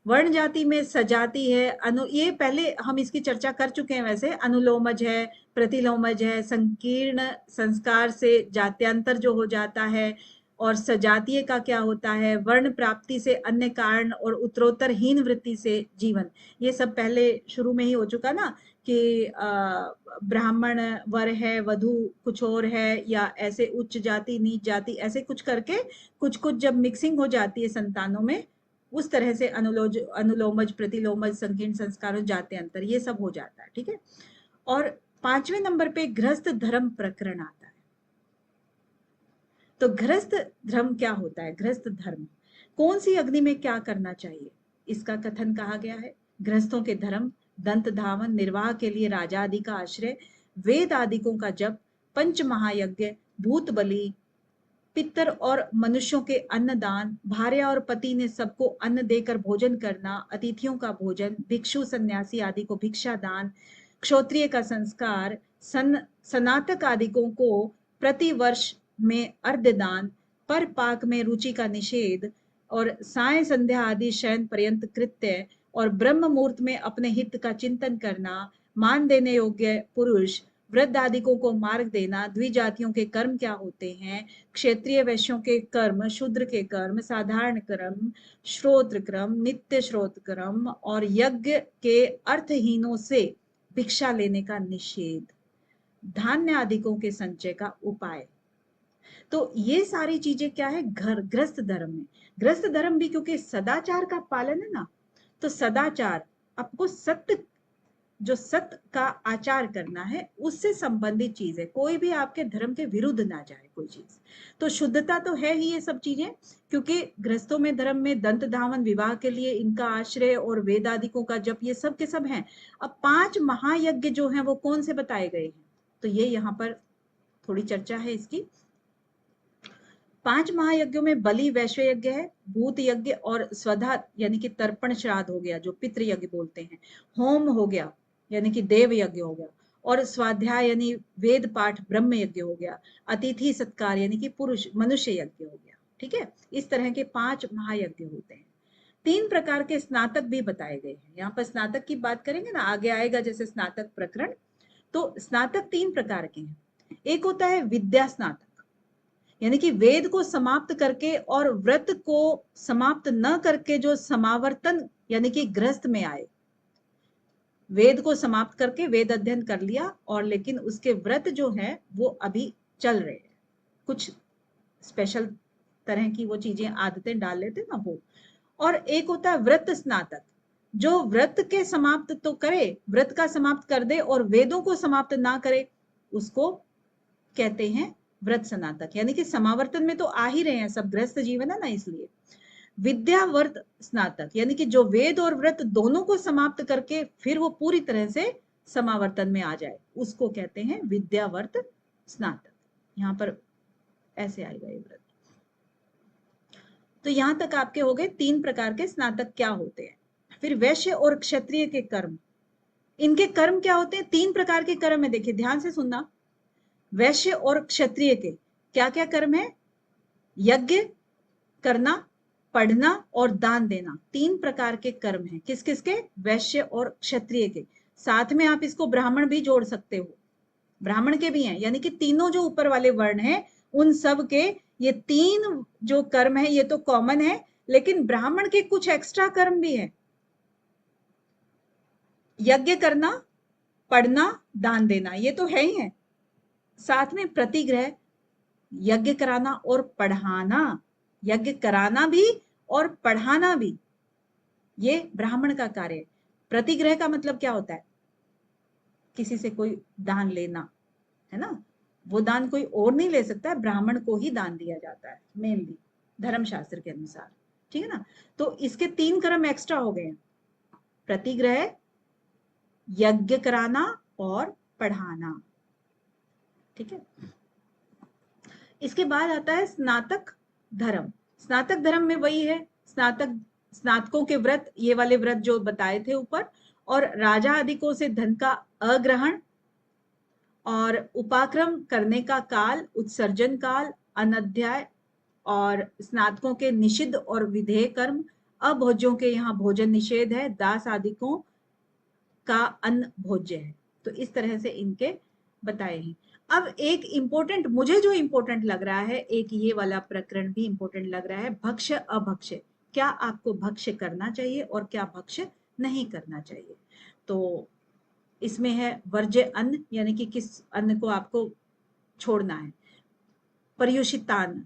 वर्ण जाति में सजाति है, ये पहले हम इसकी चर्चा कर चुके हैं। वैसे अनुलोमज है, प्रतिलोमज है, संकीर्ण संस्कार से जात्यांतर जो हो जाता है, और सजातीय का क्या होता है, वर्ण प्राप्ति से अन्य कारण और उत्तरोत्तर हीन वृत्ति से जीवन। ये सब पहले शुरू में ही हो चुका ना कि ब्राह्मण वर है, वधु कुछ और है, या ऐसे उच्च जाति नीच जाति ऐसे कुछ करके कुछ कुछ जब मिक्सिंग हो जाती है संतानों में, उस तरह से अनुलोमज, प्रतिलोमज, संकीर्ण संस्कार, जात्यांतर, ये सब हो जाता है। ठीक है। और 5वें नंबर पे गृहस्थ धर्म प्रकरण आता है। तो गृहस्थ धर्म क्या होता है? गृहस्थ धर्म कौन सी अग्नि में क्या करना चाहिए, इसका कथन कहा गया है। गृहस्थों के धर्म दंत धावन, निर्वाह के लिए राजा आदि का आश्रय, वेद आदिकों का जप, पंच महायज्ञ, भूत बलि, पितर और मनुष्यों के अन्नदान, भार्या और पति ने सबको अन्न देकर भोजन करना, अतिथियों का भोजन, भिक्षु सन्यासी आदि को भिक्षा दान, क्षत्रिय का संस्कार, सनातक आदिकों को प्रति वर्ष में अर्धदान, पर पाक में रुचि का निषेध, और साय संध्या आदि शयन पर्यंत कृत्य, और ब्रह्म मुहूर्त में अपने हित का चिंतन करना, मान देने योग्य पुरुष, वृद्ध आदिकों को मार्ग देना, द्विजातियों के कर्म क्या होते हैं, क्षेत्रीय वैश्यों के कर्म, शूद्र के कर्म, साधारण कर्म, श्रोत्र क्रम, नित्य श्रोत्र क्रम, और यज्ञ के अर्थहीनों से भिक्षा लेने का निषेध, धान्य आदिकों के संचय का उपाय। तो ये सारी चीजें क्या है गृहस्थ धर्म में। गृहस्थ धर्म भी क्योंकि सदाचार का पालन है ना, तो सदाचार आपको सत्य, जो सत्य का आचार करना है, उससे संबंधित चीज है। कोई भी आपके धर्म के विरुद्ध ना जाए कोई चीज। तो शुद्धता तो है ही ये सब चीजें, क्योंकि गृहस्थों में धर्म में दंत धावन, विवाह के लिए इनका आश्रय, और वेदादिकों का जप, ये सब के सब हैं। अब 5 महायज्ञ जो हैं वो कौन से बताए गए हैं, तो ये यहाँ पर थोड़ी चर्चा है इसकी। 5 महायज्ञों में बलि वैश्व यज्ञ है, भूत यज्ञ और स्वधा यानी कि तर्पण श्राद्ध हो गया जो पितृ यज्ञ बोलते हैं, होम हो गया यानी कि देव यज्ञ हो गया, और स्वाध्याय यानी वेद पाठ ब्रह्म यज्ञ हो गया, अतिथि सत्कार यानी कि पुरुष मनुष्य यज्ञ हो गया। ठीक है। इस तरह के 5 महायज्ञ होते हैं। 3 प्रकार के स्नातक भी बताए गए हैं। यहाँ पर स्नातक की बात करेंगे ना, आगे आएगा जैसे स्नातक प्रकरण। तो स्नातक 3 प्रकार के हैं। एक होता है विद्या स्नातक, यानी कि वेद को समाप्त करके और व्रत को समाप्त न करके जो समावर्तन यानी कि गृहस्थ में आए, वेद को समाप्त करके वेद अध्ययन कर लिया, और लेकिन उसके व्रत जो है वो अभी चल रहे हैं, कुछ स्पेशल तरह की वो चीजें आदतें डाल लेते ना वो। और एक होता है व्रत स्नातक, जो व्रत के समाप्त तो करे, व्रत का समाप्त कर दे और वेदों को समाप्त ना करे, उसको कहते हैं व्रत स्नातक। यानी कि समावर्तन में तो आ ही रहे हैं सब, गृहस्थ जीवन है ना इसलिए। विद्यावर्त स्नातक यानी कि जो वेद और व्रत दोनों को समाप्त करके फिर वो पूरी तरह से समावर्तन में आ जाए, उसको कहते हैं विद्यावर्त स्नातक। यहाँ पर ऐसे आएगा ये व्रत। तो यहां तक आपके हो गए 3 प्रकार के स्नातक क्या होते हैं। फिर वैश्य और क्षत्रिय के कर्म, इनके कर्म क्या होते हैं? 3 प्रकार के कर्म है, देखिए ध्यान से सुनना। वैश्य और क्षत्रिय के क्या क्या कर्म है? यज्ञ करना, पढ़ना और दान देना, 3 प्रकार के कर्म हैं। किस किस के? वैश्य और क्षत्रिय के। साथ में आप इसको ब्राह्मण भी जोड़ सकते हो, ब्राह्मण के भी हैं, यानी कि तीनों जो ऊपर वाले वर्ण हैं उन सब के ये 3 जो कर्म है ये तो कॉमन है, लेकिन ब्राह्मण के कुछ एक्स्ट्रा कर्म भी है। यज्ञ करना, पढ़ना, दान देना, ये तो है ही है। साथ में प्रतिग्रह, यज्ञ कराना और पढ़ाना, यज्ञ कराना भी और पढ़ाना भी, ये ब्राह्मण का कार्य है। प्रतिग्रह का मतलब क्या होता है? किसी से कोई दान लेना, है ना, वो दान कोई और नहीं ले सकता है, ब्राह्मण को ही दान दिया जाता है मेनली धर्मशास्त्र के अनुसार। ठीक है ना। तो इसके 3 कर्म एक्स्ट्रा हो गए, प्रतिग्रह, यज्ञ कराना और पढ़ाना। ठीक है, इसके बाद आता है स्नातक धर्म। स्नातक धर्म में वही है, स्नातकों के व्रत, ये वाले व्रत जो बताए थे ऊपर, और राजा आदिकों से धन का अग्रहण, और उपाक्रम करने का काल, उत्सर्जन काल, अनध्याय, और स्नातकों के निषिद्ध और विधेय कर्म, अभोज्यों के यहाँ भोजन निषेध है, दास आदिकों का अन्न भोज्य है। तो इस तरह से इनके बताए हैं। अब एक इंपॉर्टेंट, मुझे जो इंपॉर्टेंट लग रहा है, एक ये वाला प्रकरण भी इंपॉर्टेंट लग रहा है, भक्ष्य अभक्ष्य। क्या आपको भक्ष्य करना चाहिए और क्या भक्ष्य नहीं करना चाहिए। तो इसमें है वर्ज्य अन्न, यानी कि किस अन्न को आपको छोड़ना है। पर्युषितान,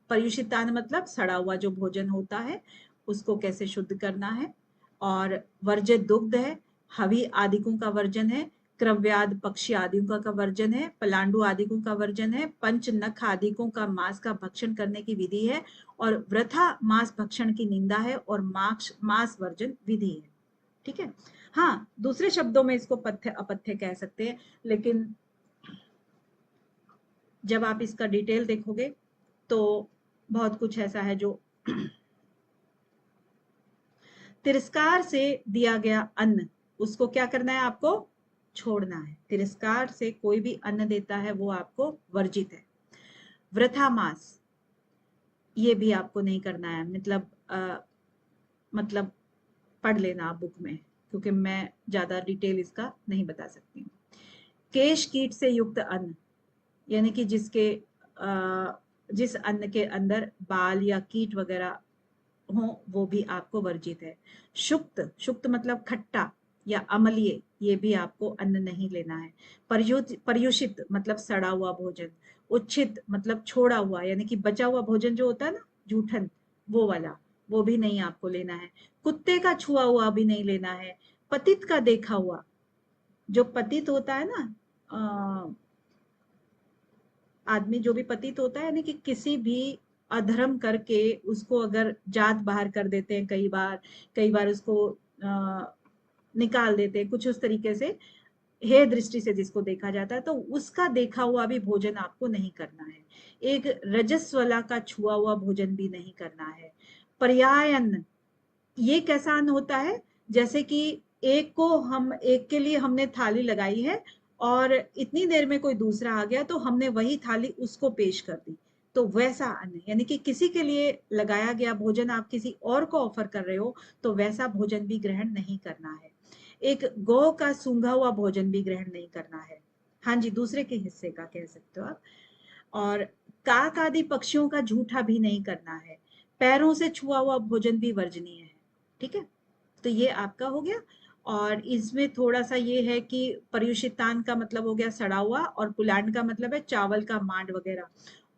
पर्युषितान मतलब सड़ा हुआ जो भोजन होता है उसको कैसे शुद्ध करना है। और वर्ज्य दुग्ध है, हवि आदिकों का वर्जन है, क्रव्याद पक्षी आदिकों का वर्जन है, पलांडु आदिकों का वर्जन है, पंच नख आदिकों का मांस का भक्षण करने की विधि है, और वृथा मांस भक्षण की निंदा है, और मांस वर्जन विधि है। ठीक है, हाँ, दूसरे शब्दों में इसको पथ्य अपथ्य कह सकते हैं, लेकिन जब आप इसका डिटेल देखोगे तो बहुत कुछ ऐसा है जो तिरस्कार से दिया गया अन्न, उसको क्या करना है, आपको छोड़ना है। तिरस्कार से कोई भी अन्न देता है वो आपको वर्जित है। वृथा मांस, ये भी आपको नहीं करना है, मतलब पढ़ लेना आप बुक में, क्योंकि मैं ज्यादा डिटेल इसका नहीं बता सकती हूँ। केश कीट से युक्त अन्न, यानी कि जिस अन्न के अंदर बाल या कीट वगैरह हो वो भी आपको वर्जित है। शुक्त, शुक्त मतलब खट्टा या अम्लीय, ये भी आपको अन्न नहीं लेना है। पर्युषित मतलब सड़ा हुआ भोजन। उच्छित मतलब छोड़ा हुआ, यानी कि बचा हुआ भोजन जो होता है ना, जूठन, वो वाला, वो भी नहीं आपको लेना है। कुत्ते का छुआ हुआ भी नहीं लेना है। पतित का देखा हुआ, जो पतित होता है ना, आदमी जो भी पतित होता है, यानी कि किसी भी अधर्म करके उसको अगर जात बाहर कर देते हैं, कई बार उसको निकाल देते हैं, कुछ उस तरीके से हे दृष्टि से जिसको देखा जाता है, तो उसका देखा हुआ भी भोजन आपको नहीं करना है। एक रजस्वला का छुआ हुआ भोजन भी नहीं करना है। पर्यायन, ये कैसा अन्न होता है, जैसे कि एक के लिए हमने थाली लगाई है और इतनी देर में कोई दूसरा आ गया तो हमने वही थाली उसको पेश कर दी, तो वैसा अन्न, यानी कि किसी के लिए लगाया गया भोजन आप किसी और को ऑफर कर रहे हो, तो वैसा भोजन भी ग्रहण नहीं करना है। एक गौ का सूंघा हुआ भोजन भी ग्रहण नहीं करना है। हाँ जी, दूसरे के हिस्से का कह सकते हो आप। और काक आदि पक्षियों का झूठा भी नहीं करना है। पैरों से छुआ हुआ भोजन भी वर्जनीय है। ठीक है, तो ये आपका हो गया। और इसमें थोड़ा सा ये है कि पर्युषितान का मतलब हो गया सड़ा हुआ, और पुलांड का मतलब है चावल का मांड वगैरह,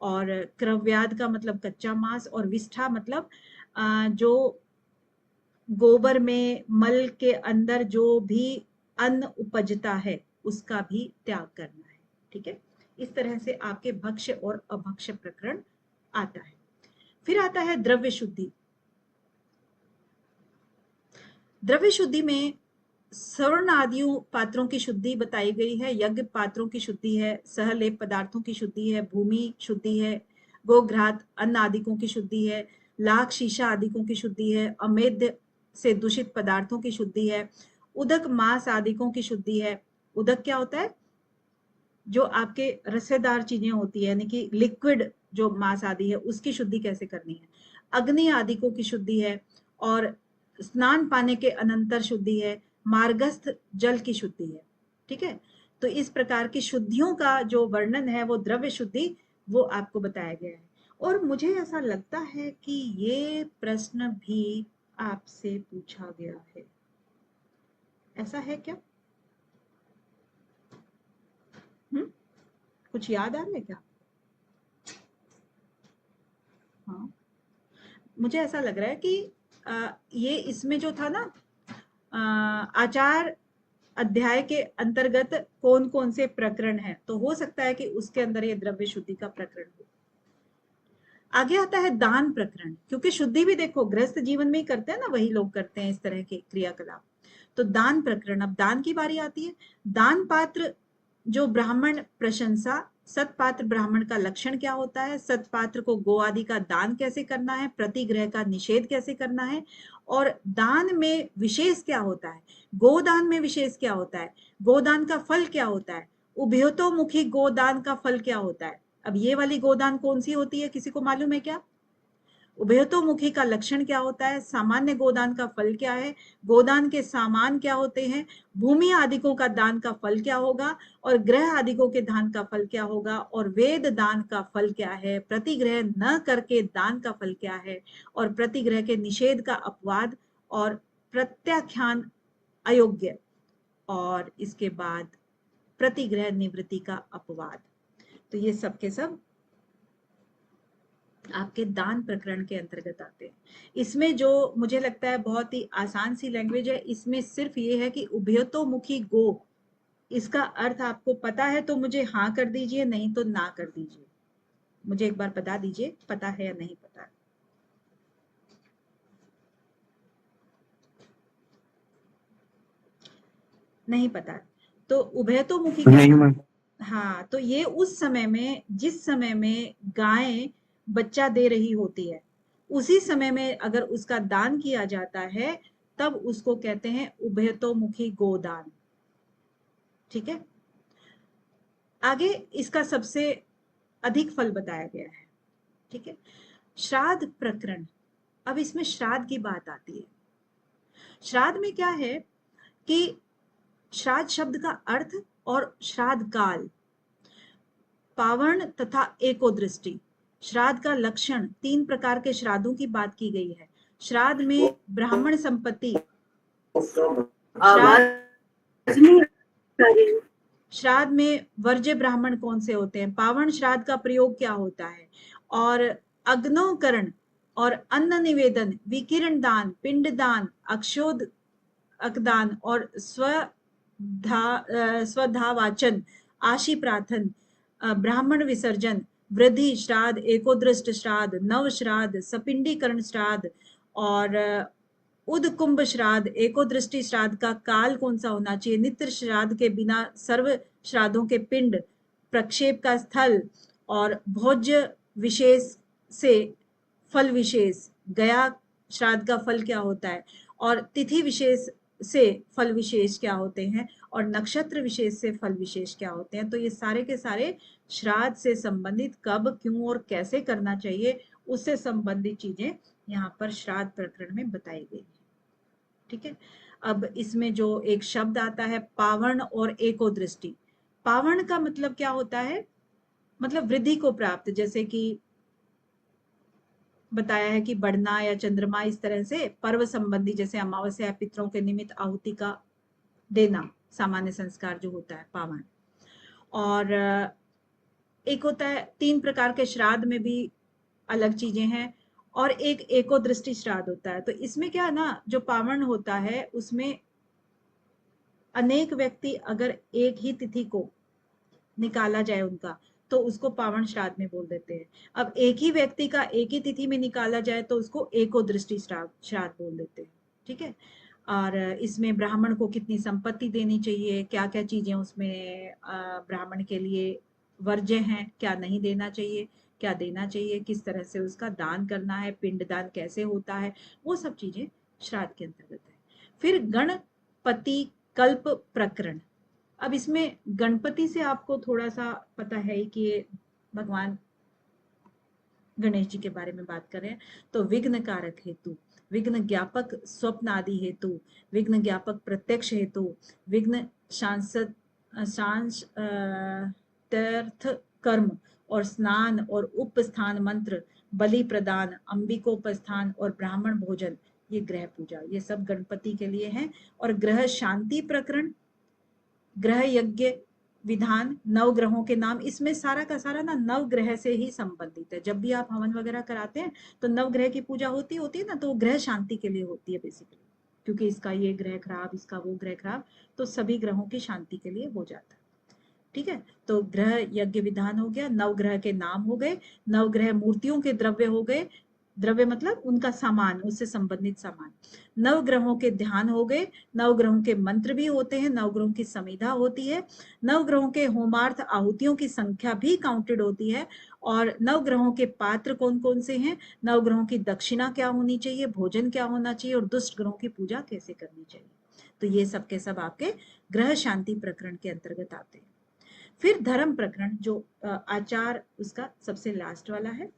और क्रव्याद का मतलब कच्चा मांस, और विष्ठा मतलब जो गोबर में मल के अंदर जो भी अन्न उपजता है उसका भी त्याग करना है। ठीक है, इस तरह से आपके भक्ष्य और अभक्ष्य प्रकरण आता है। फिर आता है द्रव्य शुद्धि। द्रव्य शुद्धि में स्वर्ण आदि पात्रों की शुद्धि बताई गई है, यज्ञ पात्रों की शुद्धि है, सहलेप पदार्थों की शुद्धि है, भूमि शुद्धि है, गोघ्रात अन्न आदिकों की शुद्धि है, लाख शीशा आदिकों की शुद्धि है, अमेध्य से दूषित पदार्थों की शुद्धि है, उदक मांस आदिकों की शुद्धि है। उदक क्या होता है, जो आपके रसेदार चीजें होती है, यानी कि लिक्विड जो मांस आदि है उसकी शुद्धि कैसे करनी है। अग्नि आदिकों की शुद्धि है, और स्नान पाने के अनंतर शुद्धि है, मार्गस्थ जल की शुद्धि है। ठीक है, तो इस प्रकार की शुद्धियों का जो वर्णन है वो द्रव्य शुद्धि, वो आपको बताया गया है। और मुझे ऐसा लगता है कि ये प्रश्न भी आपसे पूछा गया है, ऐसा है क्या? कुछ याद आ रहा है क्या? हाँ, मुझे ऐसा लग रहा है कि ये इसमें जो था ना, आचार अध्याय के अंतर्गत कौन कौन से प्रकरण हैं, तो हो सकता है कि उसके अंदर ये द्रव्य शुद्धि का प्रकरण हो। आगे आता है दान प्रकरण, क्योंकि शुद्धि भी देखो गृहस्थ जीवन में ही करते हैं ना, वही लोग करते हैं इस तरह के क्रियाकलाप। तो दान प्रकरण, अब दान की बारी आती है। दान पात्र जो ब्राह्मण प्रशंसा, सतपात्र ब्राह्मण का लक्षण क्या होता है, सतपात्र को गो आदि का दान कैसे करना है, प्रतिग्रह का निषेध कैसे करना है, और दान में विशेष क्या होता है, गोदान में विशेष क्या होता है, गोदान का फल क्या होता है, उभयतोमुखी गोदान का फल क्या होता है। अब ये वाली गोदान कौन सी होती है, किसी को मालूम है क्या? उभयतोमुखी का लक्षण क्या होता है, सामान्य गोदान का फल क्या है, गोदान के सामान क्या होते हैं, भूमि आदिकों का दान का फल क्या होगा, और ग्रह आदिकों के दान का फल क्या होगा, और वेद दान का फल क्या है, प्रतिग्रह न करके दान का फल क्या है, और प्रतिग्रह के निषेध का अपवाद, और प्रत्याख्यान अयोग्य, और इसके बाद प्रतिग्रह निवृत्ति का अपवाद। तो ये सब के सब आपके दान प्रकरण के अंतर्गत आते हैं। इसमें जो मुझे लगता है बहुत ही आसान सी लैंग्वेज है, इसमें सिर्फ ये है कि उभयतोमुखी गो, इसका अर्थ आपको पता है तो मुझे हाँ कर दीजिए, नहीं तो ना कर दीजिए। मुझे एक बार बता दीजिए पता है या नहीं पता है। नहीं पता है तो उभयतोमुखी क्या? नहीं मैम। हाँ, तो ये उस समय में, जिस समय में गाय बच्चा दे रही होती है, उसी समय में अगर उसका दान किया जाता है तब उसको कहते हैं उभयतोमुखी गोदान। ठीक है, आगे इसका सबसे अधिक फल बताया गया है। ठीक है, श्राद्ध प्रकरण। अब इसमें श्राद्ध की बात आती है। श्राद्ध में क्या है कि श्राद्ध शब्द का अर्थ और श्राद्ध काल, पावण तथा एकोदृष्टि। श्राद्ध का लक्षण, 3 प्रकार के श्राद्धों की बात की गई है। श्राद्ध में ब्राह्मण संपत्ति, श्राद्ध में वर्ज्य ब्राह्मण कौन से होते हैं, पावण श्राद्ध का प्रयोग क्या होता है, और अग्नोकरण और अन्न निवेदन, विकिरण दान, पिंड दान, अक्षोद अकदान और स्वधावाचन, आशी प्रार्थन, ब्राह्मण विसर्जन, वृद्धि श्राद्ध, एकोदृष्ट श्राद्ध, नव श्राद्ध, सपिंडीकरण श्राद्ध, और उदकुंभ श्राद्ध। एकोदृष्टि श्राद्ध का काल कौन सा होना चाहिए, नित्य श्राद्ध के बिना सर्व श्राद्धों के पिंड, प्रक्षेप का स्थल, और भोज्य विशेष से फल विशेष, गया श्राद्ध का फल क्या होता है, और तिथि विशेष से फल विशेष क्या होते हैं, और नक्षत्र विशेष से फल विशेष क्या होते हैं। तो ये सारे के सारे श्राद्ध से संबंधित कब, क्यों और कैसे करना चाहिए, उससे संबंधित चीजें यहाँ पर श्राद्ध प्रकरण में बताई गई है। ठीक है, अब इसमें जो एक शब्द आता है पावण और एकोदृष्टि। पावण का मतलब क्या होता है, मतलब वृद्धि को प्राप्त, जैसे कि बताया है कि बढ़ना या चंद्रमा, इस तरह से पर्व संबंधी, जैसे अमावस्या या पितरों के निमित्त आहुति का देना, सामान्य संस्कार जो होता है पावन। और एक होता है 3 प्रकार के श्राद्ध में भी अलग चीजें हैं, और एक एकोदृष्टि श्राद्ध होता है। तो इसमें क्या है ना, जो पावन होता है उसमें अनेक व्यक्ति अगर एक ही तिथि को निकाला जाए उनका, तो उसको पावन श्राद्ध में बोल देते हैं। अब एक ही व्यक्ति का एक ही तिथि में निकाला जाए तो उसको एकोदृष्टि श्राद्ध बोल देते हैं। ठीक है, और इसमें ब्राह्मण को कितनी संपत्ति देनी चाहिए, क्या क्या चीजें उसमें ब्राह्मण के लिए वर्ज्य हैं, क्या नहीं देना चाहिए, क्या देना चाहिए, किस तरह से उसका दान करना है, पिंड दान कैसे होता है, वो सब चीजें श्राद्ध के अंतर्गत है। फिर गणपति कल्प प्रकरण। अब इसमें गणपति से आपको थोड़ा सा पता है कि ये भगवान गणेश जी के बारे में बात कर रहे हैं। तो विघ्न कारक हेतु, विघ्न ज्ञापक स्वप्न आदि हेतु, विघ्न ज्ञापक प्रत्यक्ष हेतु, विघ्न तीर्थ कर्म और स्नान और उपस्थान मंत्र, बलि प्रदान, अंबिकोपस्थान और ब्राह्मण भोजन, ये ग्रह पूजा, ये सब गणपति के लिए हैं। और ग्रह शांति प्रकरण, ग्रह यज्ञ विधान, नव ग्रहों के नाम, इसमें सारा का सारा ना नव ग्रह से ही संबंधित है। जब भी आप हवन वगैरह कराते हैं तो नव ग्रह की पूजा होती है ना, तो ग्रह शांति के लिए होती है बेसिकली, क्योंकि इसका ये ग्रह खराब, इसका वो ग्रह खराब, तो सभी ग्रहों की शांति के लिए हो जाता है। ठीक है, तो ग्रह यज्ञ विधान हो गया, नव ग्रह के नाम हो गए, नव ग्रह मूर्तियों के द्रव्य हो गए, द्रव्य मतलब उनका सामान, उससे संबंधित सामान। नवग्रहों के ध्यान हो गए, नवग्रहों के मंत्र भी होते हैं, नवग्रहों की समिधा होती है, नवग्रहों के होमार्थ आहुतियों की संख्या भी काउंटेड होती है, और नवग्रहों के पात्र कौन कौन से हैं, नवग्रहों की दक्षिणा क्या होनी चाहिए, भोजन क्या होना चाहिए, और दुष्ट ग्रहों की पूजा कैसे करनी चाहिए। तो ये सब के सब आपके ग्रह शांति प्रकरण के अंतर्गत आते हैं। फिर धर्म प्रकरण जो आचार उसका सबसे लास्ट वाला है।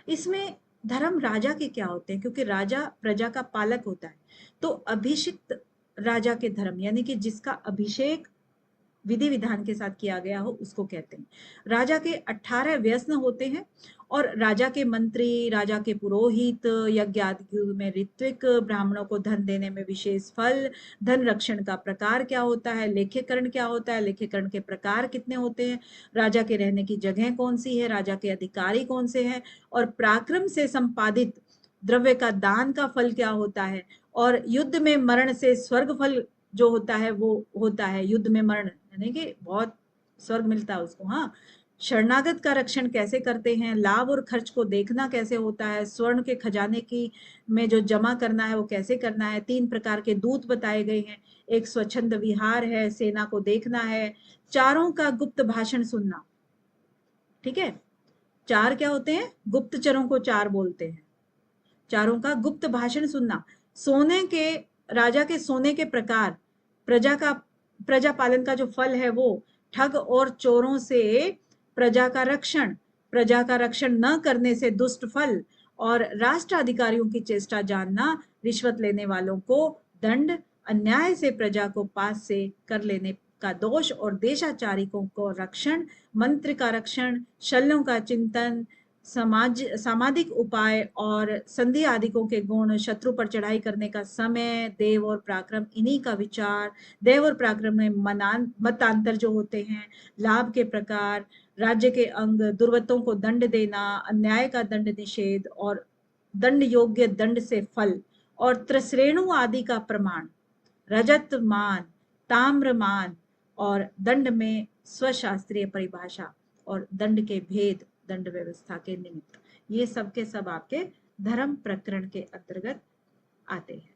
इसमें धर्म राजा के क्या होते हैं, क्योंकि राजा प्रजा का पालक होता है, तो अभिषिक्त राजा के धर्म यानी कि जिसका अभिषेक विधि विधान के साथ किया गया हो उसको कहते हैं। राजा के 18 व्यसन होते हैं, और राजा के मंत्री, राजा के पुरोहित, यज्ञादि में ऋत्विक, ब्राह्मणों को धन देने में विशेष फल, धन रक्षण का प्रकार क्या होता है, लेखेकरण क्या होता है, लेखेकरण के प्रकार कितने होते हैं, राजा के रहने की जगह कौन सी है, राजा के अधिकारी कौन से हैं, और पराक्रम से संपादित द्रव्य का दान का फल क्या होता है, और युद्ध में मरण से स्वर्ग फल जो होता है वो होता है, युद्ध में मरण यानी कि बहुत स्वर्ग मिलता है उसको। हाँ, शरणागत का रक्षण कैसे करते हैं, लाभ और खर्च को देखना कैसे होता है, स्वर्ण के खजाने की में जो जमा करना है वो कैसे करना है, 3 प्रकार के दूत बताए गए हैं, एक स्वच्छंद विहार है, सेना को देखना है, चारों का गुप्त भाषण सुनना। ठीक है, 4 क्या होते हैं, गुप्तचरों को 4 बोलते हैं, चारों का गुप्त भाषण सुनना, सोने के राजा के सोने के प्रकार, प्रजा पालन का जो फल है वो, ठग और चोरों से प्रजा का रक्षण, प्रजा का रक्षण न करने से दुष्ट फल, और राष्ट्र अधिकारियों की चेष्टा जानना, रिश्वत लेने वालों को दंड, अन्याय से प्रजा को पास से कर लेने का दोष, और देशाचारिकों को रक्षण, मंत्र का रक्षण, शल्यों का चिंतन, सामाजिक उपाय और संधि आदिकों के गुण, शत्रु पर चढ़ाई करने का समय, देव और पराक्रम इन्हीं का विचार, देव और पराक्रम में मतांतर जो होते हैं, लाभ के प्रकार, राज्य के अंग, दुर्वृत्तों को दंड देना, अन्याय का दंड निषेध, और दंड योग्य दंड से फल, और त्रश्रेणु आदि का प्रमाण, रजत मान, ताम्र मान, और दंड में स्वशास्त्रीय परिभाषा, और दंड के भेद, दंड व्यवस्था के निमित्त, ये सब के सब आपके धर्म प्रकरण के अंतर्गत आते हैं।